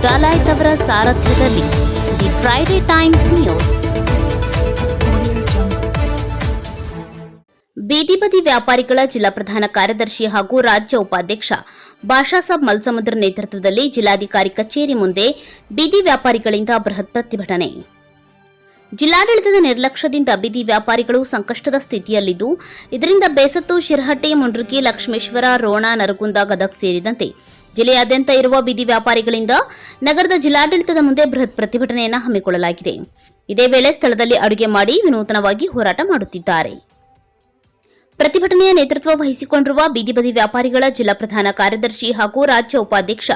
ಡಾಲಾಯ್ತ್ ಅವರ ಸಾರಥ್ಯದಲ್ಲಿ the Friday times news. ಬೀದಿ ಬದಿ ವ್ಯಾಪಾರಿಗಳ ಜಿಲ್ಲಾ ಪ್ರಧಾನ ಕಾರ್ಯದರ್ಶಿ ಹಾಗೂ ರಾಜ್ಯ ಉಪಾಧ್ಯಕ್ಷ ಬಾಷಾಸಾಬ್ ಮಲ್ಸಮುದ್ರ ನೇತೃತ್ವದಲ್ಲಿ ಜಿಲ್ಲಾಧಿಕಾರಿ ಕಚೇರಿ ಮುಂದೆ ಬೀದಿ ವ್ಯಾಪಾರಿಗಳಿಂದ ಬೃಹತ್ ಪ್ರತಿಭಟನೆ. ಜಿಲ್ಲಾಡಳಿತದ ನಿರ್ಲಕ್ಷ್ಯದಿಂದ ಬೀದಿ ವ್ಯಾಪಾರಿಗಳು ಸಂಕಷ್ಟದ ಸ್ಥಿತಿಯಲ್ಲಿದ್ದು, ಇದರಿಂದ ಬೇಸತ್ತು ಶಿರಹಟ್ಟಿ, ಮುಂಡ್ರಗಿ, ಲಕ್ಷ್ಮೇಶ್ವರ, ರೋಣ, ನರಗುಂದ, ಗದಗ ಸೇರಿದಂತೆ ಜಿಲ್ಲೆಯಾದ್ಯಂತ ಇರುವ ಬೀದಿ ವ್ಯಾಪಾರಿಗಳಿಂದ ನಗರದ ಜಿಲ್ಲಾಡಳಿತದ ಮುಂದೆ ಬೃಹತ್ ಪ್ರತಿಭಟನೆಯನ್ನು ಹಮ್ಮಿಕೊಳ್ಳಲಾಗಿದೆ. ಇದೇ ವೇಳೆ ಸ್ಥಳದಲ್ಲಿ ಅಡುಗೆ ಮಾಡಿ ವಿನೂತನವಾಗಿ ಹೋರಾಟ ಮಾಡುತ್ತಿದ್ದಾರೆ. ಪ್ರತಿಭಟನೆಯ ನೇತೃತ್ವ ವಹಿಸಿಕೊಂಡಿರುವ ಬೀದಿ ಬದಿ ವ್ಯಾಪಾರಿಗಳ ಜಿಲ್ಲಾ ಪ್ರಧಾನ ಕಾರ್ಯದರ್ಶಿ ಹಾಗೂ ರಾಜ್ಯ ಉಪಾಧ್ಯಕ್ಷ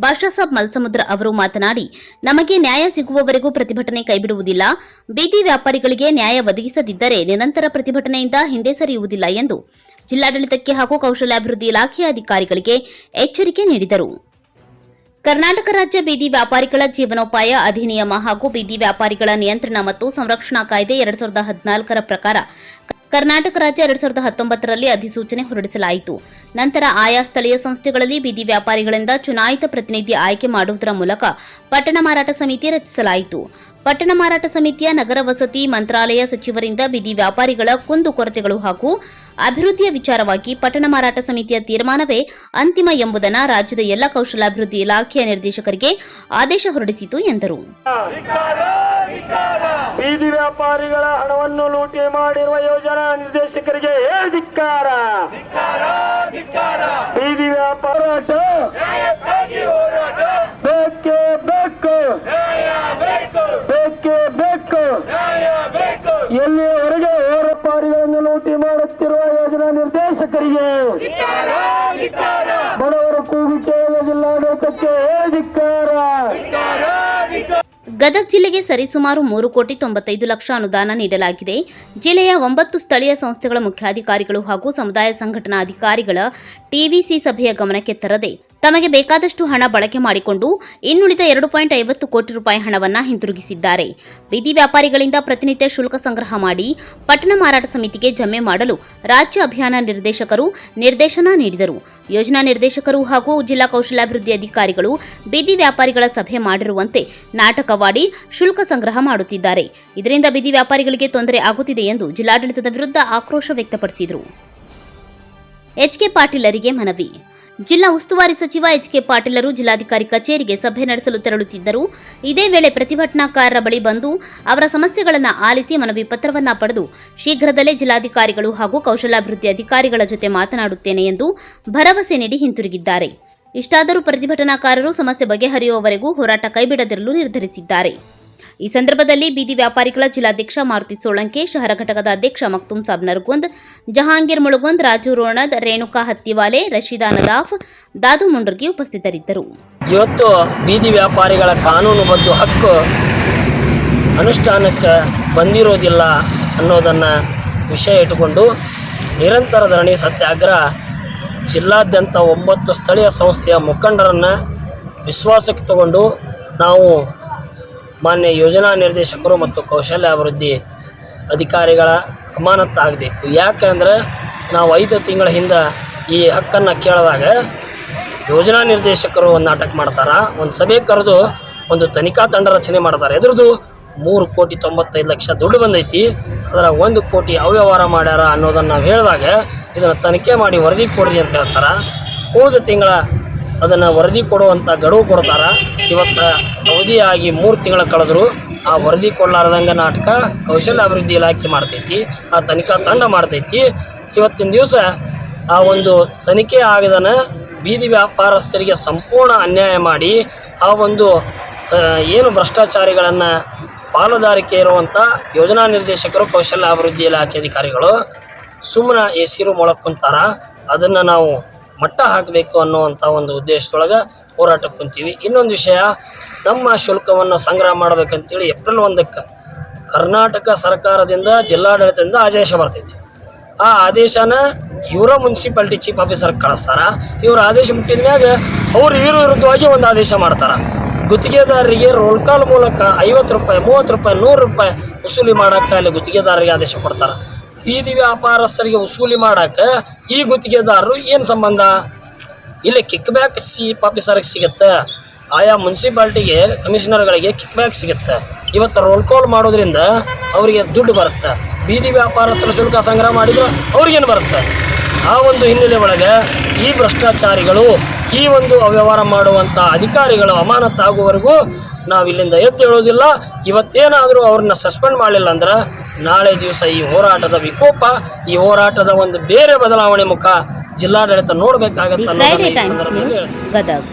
ಬಾಷಾಸಾಬ್ ಮಲ್ಸಮುದ್ರ ಅವರು ಮಾತನಾಡಿ, ನಮಗೆ ನ್ಯಾಯ ಸಿಗುವವರೆಗೂ ಪ್ರತಿಭಟನೆ ಕೈಬಿಡುವುದಿಲ್ಲ. ಬೀದಿ ವ್ಯಾಪಾರಿಗಳಿಗೆ ನ್ಯಾಯ ಒದಗಿಸದಿದ್ದರೆ ನಿರಂತರ ಪ್ರತಿಭಟನೆಯಿಂದ ಹಿಂದೆ ಸರಿಯುವುದಿಲ್ಲ ಎಂದು ಜಿಲ್ಲಾಡಳಿತಕ್ಕೆ ಹಾಗೂ ಕೌಶಲ್ಯಾಭಿವೃದ್ಧಿ ಇಲಾಖೆಯ ಅಧಿಕಾರಿಗಳಿಗೆ ಎಚ್ಚರಿಕೆ ನೀಡಿದರು. ಕರ್ನಾಟಕ ರಾಜ್ಯ ಬೀದಿ ವ್ಯಾಪಾರಿಗಳ ಜೀವನೋಪಾಯ ಅಧಿನಿಯಮ ಹಾಗೂ ಬೀದಿ ವ್ಯಾಪಾರಿಗಳ ನಿಯಂತ್ರಣ ಮತ್ತು ಸಂರಕ್ಷಣಾ ಕಾಯ್ದೆ 2014ರ ಪ್ರಕಾರ ಕರ್ನಾಟಕ ರಾಜ್ಯ 2019ರಲ್ಲಿ ಅಧಿಸೂಚನೆ ಹೊರಡಿಸಲಾಯಿತು. ನಂತರ ಆಯಾ ಸ್ಥಳೀಯ ಸಂಸ್ಥೆಗಳಲ್ಲಿ ಬೀದಿ ವ್ಯಾಪಾರಿಗಳಿಂದ ಚುನಾಯಿತ ಪ್ರತಿನಿಧಿ ಆಯ್ಕೆ ಮಾಡುವುದರ ಮೂಲಕ ಪಟ್ಟಣ ಮಾರಾಟ ಸಮಿತಿ ರಚಿಸಲಾಯಿತು. ಪಟ್ಟಣ ಮಾರಾಟ ಸಮಿತಿಯ ನಗರ ವಸತಿ ಮಂತ್ರಾಲಯ ಸಚಿವರಿಂದ ಬೀದಿ ವ್ಯಾಪಾರಿಗಳ ಕುಂದುಕೊರತೆಗಳು ಹಾಗೂ ಅಭಿವೃದ್ಧಿಯ ವಿಚಾರವಾಗಿ ಪಟ್ಟಣ ಮಾರಾಟ ಸಮಿತಿಯ ತೀರ್ಮಾನವೇ ಅಂತಿಮ ಎಂಬುದನ್ನು ರಾಜ್ಯದ ಎಲ್ಲ ಕೌಶಲ್ಯಾಭಿವೃದ್ಧಿ ಇಲಾಖೆಯ ನಿರ್ದೇಶಕರಿಗೆ ಆದೇಶ ಹೊರಡಿಸಿತು ಎಂದರು. ಬೀದಿ ವ್ಯಾಪಾರಿಗಳ ಹಣವನ್ನು ಲೂಟಿ ಮಾಡಿರುವ ಯೋಜನಾ ನಿರ್ದೇಶಕರಿಗೆ ಧಿಕ್ಕಾರ. ಬೀದಿ ವ್ಯಾಪಾರ ಬೇಕೇ ಬೇಕು, ಬೇಕೇ ಬೇಕು. ಎಲ್ಲಿಯವರೆಗೆ ವ್ಯಾಪಾರಿಗಳನ್ನು ಲೂಟಿ ಮಾಡುತ್ತಿರುವ ಯೋಜನಾ ನಿರ್ದೇಶಕರಿಗೆ, ಬಡವರ ಕೂಗು ಕೇಳುವ ಜಿಲ್ಲಾಡಳಿತಕ್ಕೆ ಧಿಕ್ಕಾರ. ಗದಗ ಜಿಲ್ಲೆಗೆ ಸರಿಸುಮಾರು 3,95 ಲಕ್ಷ ಅನುದಾನ ನೀಡಲಾಗಿದೆ. ಜಿಲ್ಲೆಯ 9 ಸ್ಥಳೀಯ ಸಂಸ್ಥೆಗಳ ಮುಖ್ಯಾಧಿಕಾರಿಗಳು ಹಾಗೂ ಸಮುದಾಯ ಸಂಘಟನಾ ಅಧಿಕಾರಿಗಳ ಟಿವಿಸಿ ಸಭೆಯ ಗಮನಕ್ಕೆ ತರದೆ ತಮಗೆ ಬೇಕಾದಷ್ಟು ಹಣ ಬಳಕೆ ಮಾಡಿಕೊಂಡು ಇನ್ನುಳಿದ 2.50 ಕೋಟಿ ರೂಪಾಯಿ ಹಣವನ್ನು ಹಿಂತಿರುಗಿಸಿದ್ದಾರೆ. ಬೀದಿ ವ್ಯಾಪಾರಿಗಳಿಂದ ಪ್ರತಿನಿತ್ಯ ಶುಲ್ಕ ಸಂಗ್ರಹ ಮಾಡಿ ಪಟ್ಟಣ ಮಾರಾಟ ಸಮಿತಿಗೆ ಜಮೆ ಮಾಡಲು ರಾಜ್ಯ ಅಭಿಯಾನ ನಿರ್ದೇಶಕರು ನಿರ್ದೇಶನ ನೀಡಿದರು. ಯೋಜನಾ ನಿರ್ದೇಶಕರು ಹಾಗೂ ಜಿಲ್ಲಾ ಕೌಶಲ್ಯಾಭಿವೃದ್ಧಿ ಅಧಿಕಾರಿಗಳು ಬೀದಿ ವ್ಯಾಪಾರಿಗಳ ಸಭೆ ಮಾಡಿರುವಂತೆ ನಾಟಕವಾಡಿ ಶುಲ್ಕ ಸಂಗ್ರಹ ಮಾಡುತ್ತಿದ್ದಾರೆ. ಇದರಿಂದ ಬೀದಿ ವ್ಯಾಪಾರಿಗಳಿಗೆ ತೊಂದರೆ ಆಗುತ್ತಿದೆ ಎಂದು ಜಿಲ್ಲಾಡಳಿತದ ವಿರುದ್ಧ ಆಕ್ರೋಶ ವ್ಯಕ್ತಪಡಿಸಿದರು. ಎಚ್ಕೆ ಪಾಟೀಲರಿಗೆ ಮನವಿ. ಜಿಲ್ಲಾ ಉಸ್ತುವಾರಿ ಸಚಿವ ಎಚ್ಕೆ ಪಾಟೀಲರು ಜಿಲ್ಲಾಧಿಕಾರಿ ಕಚೇರಿಗೆ ಸಭೆ ನಡೆಸಲು ತೆರಳುತ್ತಿದ್ದರು. ಇದೇ ವೇಳೆ ಪ್ರತಿಭಟನಾಕಾರರ ಬಳಿ ಬಂದು ಅವರ ಸಮಸ್ಯೆಗಳನ್ನು ಆಲಿಸಿ ಮನವಿ ಪತ್ರವನ್ನು ಪಡೆದು ಶೀಘ್ರದಲ್ಲೇ ಜಿಲ್ಲಾಧಿಕಾರಿಗಳು ಹಾಗೂ ಕೌಶಲ್ಯಾಭಿವೃದ್ಧಿ ಅಧಿಕಾರಿಗಳ ಜೊತೆ ಮಾತನಾಡುತ್ತೇನೆ ಎಂದು ಭರವಸೆ ನೀಡಿ ಹಿಂತಿರುಗಿದ್ದಾರೆ. ಇಷ್ಟಾದರೂ ಪ್ರತಿಭಟನಾಕಾರರು ಸಮಸ್ಯೆ ಬಗೆಹರಿಯುವವರೆಗೂ ಹೋರಾಟ ಕೈಬಿಡದಿರಲು ನಿರ್ಧರಿಸಿದ್ದಾರೆ. ಈ ಸಂದರ್ಭದಲ್ಲಿ ಬೀದಿ ವ್ಯಾಪಾರಿಗಳ ಜಿಲ್ಲಾಧ್ಯಕ್ಷ ಮಾರುತಿ ಸೋಳಂಕೆ, ಶಹರ ಘಟಕದ ಅಧ್ಯಕ್ಷ ಮಕ್ತುಮ್ ಸಾಬ್ ನರಗುಂದ್, ಜಹಾಂಗೀರ್ ಮುಳುಗುಂದ್, ರಾಜು ರೋಣದ್, ರೇಣುಕಾ ಹತ್ತಿವಾಲೆ, ರಶೀದಾ ನದಾಫ್, ದಾದು ಮುಂಡ್ರಗಿ ಉಪಸ್ಥಿತರಿದ್ದರು. ಇವತ್ತು ಬೀದಿ ವ್ಯಾಪಾರಿಗಳ ಕಾನೂನುಬದ್ಧ ಹಕ್ಕು ಅನುಷ್ಠಾನಕ್ಕೆ ಬಂದಿರೋದಿಲ್ಲ ಅನ್ನೋದನ್ನು ವಿಷಯ ಇಟ್ಟುಕೊಂಡು ನಿರಂತರ ಧರಣಿ ಸತ್ಯಾಗ್ರಹ ಜಿಲ್ಲಾದ್ಯಂತ 9 ಸ್ಥಳೀಯ ಸಂಸ್ಥೆಯ ಮುಖಂಡರನ್ನು ವಿಶ್ವಾಸಕ್ಕೆ ತಗೊಂಡು ನಾವು ಮಾನ್ಯ ಯೋಜನಾ ನಿರ್ದೇಶಕರು ಮತ್ತು ಕೌಶಲ್ಯಾಭಿವೃದ್ಧಿ ಅಧಿಕಾರಿಗಳ ಅಮಾನತ್ತಾಗಬೇಕು. ಯಾಕಂದರೆ ನಾವು 5 ತಿಂಗಳ ಹಿಂದೆ ಈ ಹಕ್ಕನ್ನು ಕೇಳಿದಾಗ ಯೋಜನಾ ನಿರ್ದೇಶಕರು ಒಂದು ನಾಟಕ ಮಾಡ್ತಾರೆ, ಒಂದು ಸಭೆ ಕರೆದು ಒಂದು ತನಿಖಾ ತಂಡ ರಚನೆ ಮಾಡ್ತಾರೆ. ಎದ್ರದ್ದು 3,95 ಲಕ್ಷ ದುಡ್ಡು ಬಂದೈತಿ, ಅದರ 1 ಕೋಟಿ ಅವ್ಯವಹಾರ ಮಾಡ್ಯಾರ ಅನ್ನೋದನ್ನು ನಾವು ಹೇಳಿದಾಗ ಇದನ್ನು ತನಿಖೆ ಮಾಡಿ ವರದಿ ಕೊಡ್ರಿ ಅಂತ ಹೇಳ್ತಾರೆ. ಹೋದ ತಿಂಗಳ ಅದನ್ನು ವರದಿ ಕೊಡುವಂಥ ಗಡುವು ಕೊಡ್ತಾರೆ. ಇವತ್ತು ಅವಧಿಯಾಗಿ 3 ತಿಂಗಳು ಕಳೆದ್ರು ಆ ವರದಿ ಕೊಡಲಾರ್ದಂಗೆ ನಾಟಕ ಕೌಶಲ್ಯಾಭಿವೃದ್ಧಿ ಇಲಾಖೆ ಮಾಡ್ತೈತಿ, ಆ ತನಿಖಾ ತಂಡ ಮಾಡ್ತೈತಿ. ಇವತ್ತಿನ ದಿವಸ ಆ ಒಂದು ತನಿಖೆ ಆಗದನ ಬೀದಿ ವ್ಯಾಪಾರಸ್ಥರಿಗೆ ಸಂಪೂರ್ಣ ಅನ್ಯಾಯ ಮಾಡಿ ಆ ಒಂದು ಏನು ಭ್ರಷ್ಟಾಚಾರಿಗಳನ್ನು ಪಾಲುದಾರಿಕೆ ಇರುವಂಥ ಯೋಜನಾ ನಿರ್ದೇಶಕರು ಕೌಶಲ್ಯಾಭಿವೃದ್ಧಿ ಇಲಾಖೆ ಅಧಿಕಾರಿಗಳು ಸುಮ್ಮನೆ ಎಸಿರು ಮೊಳಕ್ಕೆ ಕುಂತಾರ. ಅದನ್ನು ನಾವು ಮಟ್ಟ ಹಾಕಬೇಕು ಅನ್ನುವಂಥ ಒಂದು ಉದ್ದೇಶದೊಳಗೆ ಹೋರಾಟಕ್ಕೆ ಕುಂತೀವಿ. ಇನ್ನೊಂದು ವಿಷಯ, ನಮ್ಮ ಶುಲ್ಕವನ್ನು ಸಂಗ್ರಹ ಮಾಡಬೇಕಂತೇಳಿ ಏಪ್ರಿಲ್ 1ಕ್ಕೆ ಕರ್ನಾಟಕ ಸರ್ಕಾರದಿಂದ ಜಿಲ್ಲಾಡಳಿತದಿಂದ ಆದೇಶ ಬರ್ತೈತಿ. ಆ ಆದೇಶನ ಇವರ ಮುನ್ಸಿಪಾಲಿಟಿ ಚೀಫ್ ಆಫೀಸರ್ಗೆ ಕಳಿಸ್ತಾರೆ. ಇವರು ಆದೇಶ ಮುಟ್ಟಿದ ಮ್ಯಾಗ ಅವರು ಇವರು ವಿರುದ್ಧವಾಗಿ ಒಂದು ಆದೇಶ ಮಾಡ್ತಾರೆ. ಗುತ್ತಿಗೆದಾರರಿಗೆ ರೋಲ್ ಕಾಲ್ ಮೂಲಕ 50 ರೂಪಾಯಿ, 30 ರೂಪಾಯಿ, 100 ರೂಪಾಯಿ ವಸೂಲಿ ಮಾಡೋಕ್ಕೆ ಅಲ್ಲಿ ಗುತ್ತಿಗೆದಾರರಿಗೆ ಆದೇಶ ಕೊಡ್ತಾರೆ. ಬೀದಿ ವ್ಯಾಪಾರಸ್ಥರಿಗೆ ವಸೂಲಿ ಮಾಡೋಕ್ಕೆ ಈ ಗುತ್ತಿಗೆದಾರರು ಏನು ಸಂಬಂಧ? ಇಲ್ಲಿ ಕಿಕ್ ಬ್ಯಾಕ್ ಚೀಫ್ ಆಫೀಸರ್ಗೆ ಸಿಗುತ್ತೆ, ಆಯಾ ಮುನ್ಸಿಪಾಲ್ಟಿಗೆ ಕಮಿಷನರ್ಗಳಿಗೆ ಕಿಕ್ ಬ್ಯಾಕ್ ಸಿಗುತ್ತೆ. ಇವತ್ತು ರೋಲ್ ಕಾಲ್ ಮಾಡೋದ್ರಿಂದ ಅವರಿಗೆ ದುಡ್ಡು ಬರುತ್ತೆ. ಬೀದಿ ವ್ಯಾಪಾರಸ್ಥರ ಶುಲ್ಕ ಸಂಗ್ರಹ ಮಾಡಿದ್ರೆ ಅವ್ರಿಗೇನು ಬರುತ್ತೆ? ಆ ಒಂದು ಹಿನ್ನೆಲೆ ಒಳಗೆ ಈ ಭ್ರಷ್ಟಾಚಾರಿಗಳು, ಈ ಒಂದು ಅವ್ಯವಹಾರ ಮಾಡುವಂಥ ಅಧಿಕಾರಿಗಳು ಅಮಾನತಾಗುವವರೆಗೂ ನಾವು ಇಲ್ಲಿಂದ ಎದ್ದೇಳೋದಿಲ್ಲ. ಇವತ್ತೇನಾದರೂ ಅವ್ರನ್ನ ಸಸ್ಪೆಂಡ್ ಮಾಡಲಿಲ್ಲ ಅಂದ್ರೆ ನಾಳೆ ದಿವಸ ಈ ಹೋರಾಟದ ವಿಕೋಪ, ಈ ಹೋರಾಟದ ಒಂದು ಬೇರೆ ಬದಲಾವಣೆ ಮುಖ ಜಿಲ್ಲಾಡಳಿತ ನೋಡಬೇಕಾಗತ್ತೆ ಅನ್ನೋದನ್ನ ಈ ಟೈಮ್ಸ್ ಸಂದರ್ಭದಲ್ಲಿ ನ್ಯೂಸ್ ಗದಗ್.